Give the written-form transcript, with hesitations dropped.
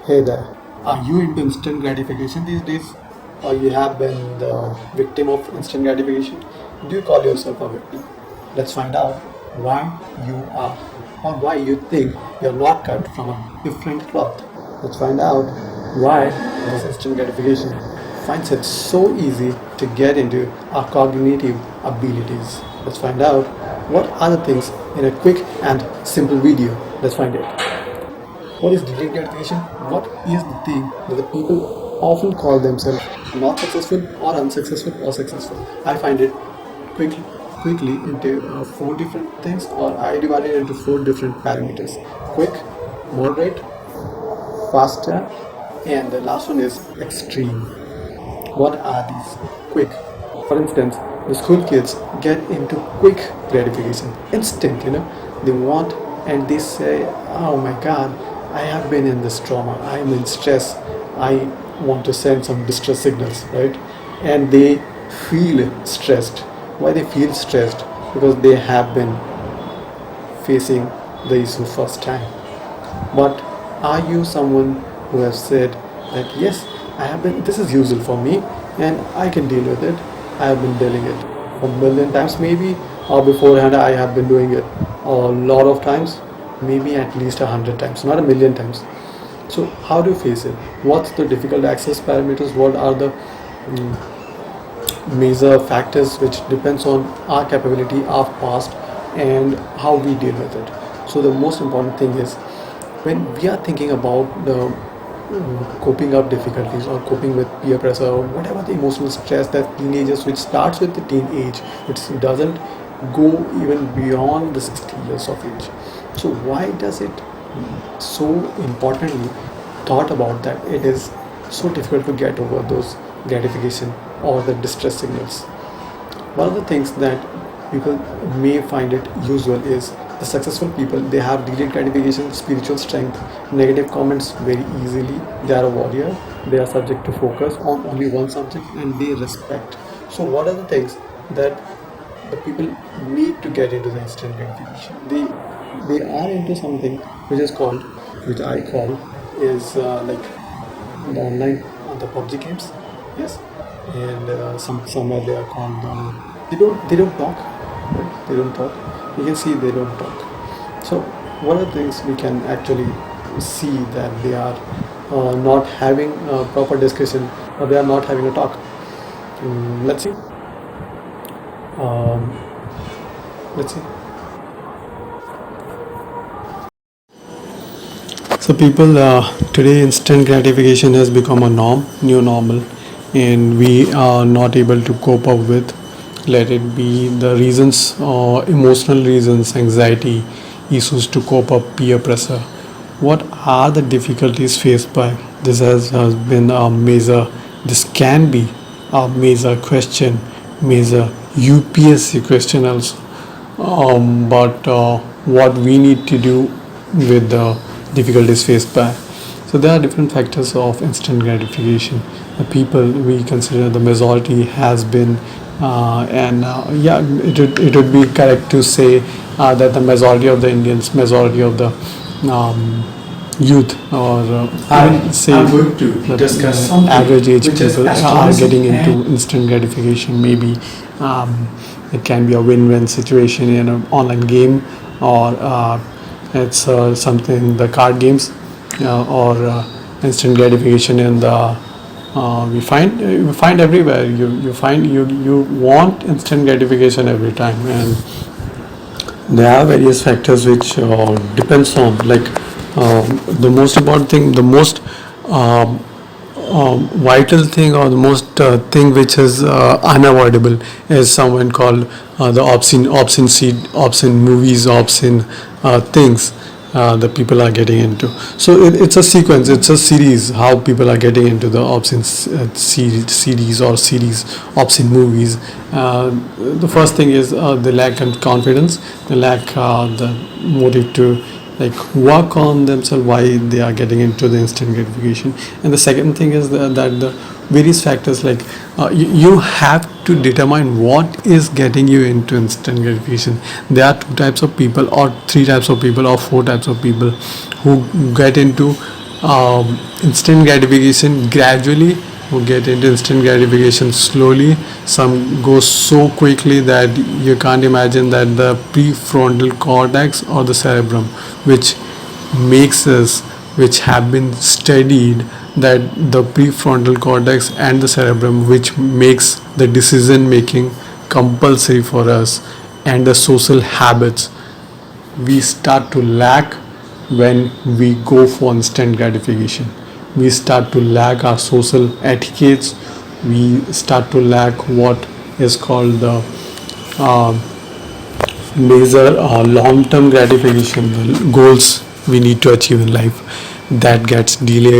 Hey there. Are you into instant gratification these days? Or you have been the victim of instant gratification? Do you call yourself a victim? Let's find out why you are or why you think you're not cut from a different cloth. Let's find out why this instant gratification finds it so easy to get into our cognitive abilities. Let's find out what are the things in a quick and simple video. Let's find it. What is delayed gratification? What is the thing that the people often call themselves not successful or unsuccessful or successful? I find it quickly into four different things, or I divide it into four different parameters: quick, moderate, faster, and the last one is extreme. What are these? Quick. For instance, the school kids get into quick gratification, instant, they want and they say, oh my god, I have been in this trauma, I am in stress, I want to send some distress signals, right? And they feel stressed. Why they feel stressed? Because they have been facing the issue first time. But are you someone who has said that yes, I have been, this is usual for me and I can deal with it? I have been dealing it a million times maybe, or beforehand I have been doing it a lot of times, maybe at least 100 times, not a million times. So how do you face it? What's the difficult access parameters? What are the major factors which depends on our capability, our past, and how we deal with it? So the most important thing is, when we are thinking about the coping up difficulties or coping with peer pressure or whatever the emotional stress that teenagers, which starts with the teenage, which doesn't go even beyond the 60 years of age. So why does it so importantly thought about that it is so difficult to get over those gratification or the distress signals? One of the things that people may find it usual is the successful people, they have delayed gratification, spiritual strength, negative comments very easily. They are a warrior. They are subject to focus on only one subject and they respect. So what are the things that the people need to get into the instant gratification? They are into something which is called, which I call, is like the online, the PUBG games. Yes, and somewhere they are called. They don't talk. Right? They don't talk. You can see they don't talk. So what are the things we can actually see that they are not having a proper discussion, or they are not having a talk? Let's see. Um, let's see. So people, today instant gratification has become a norm, new normal, and we are not able to cope up with. Let it be the reasons, emotional reasons, anxiety, issues to cope up, peer pressure. What are the difficulties faced by this? Has been a major. This can be a major question, major UPSC question also. But what we need to do with the difficulties faced by. So there are different factors of instant gratification. The people we consider the majority has been, yeah, it would be correct to say that the majority of the Indians, majority of the youth, or even say I'm going to discuss something average age which is people are astrology getting into and instant gratification. Maybe it can be a win-win situation in an online game, or it's something the card games, or instant gratification in the we find everywhere. You find you want instant gratification every time, and there are various factors which depends on, like, the most important thing, the most vital thing, or the most thing which is unavoidable, is someone called the obscene movies, obscene things the people are getting into. So it's a sequence, it's a series, how people are getting into the obscene series or series obscene movies. The first thing is they lack confidence, they lack the motive to like work on themselves, why they are getting into the instant gratification. And the second thing is that the various factors, like you have to determine what is getting you into instant gratification. There are two types of people, or three types of people, or four types of people who get into instant gratification gradually. We get into instant gratification slowly. Some go so quickly that you can't imagine that the prefrontal cortex or the cerebrum, which makes us, which have been studied, that the prefrontal cortex and the cerebrum, which makes the decision making compulsory for us, and the social habits, we start to lack when we go for instant gratification. We start to lack our social etiquettes. We start to lack what is called the uh, major long-term gratification, the goals we need to achieve in life, that gets delayed.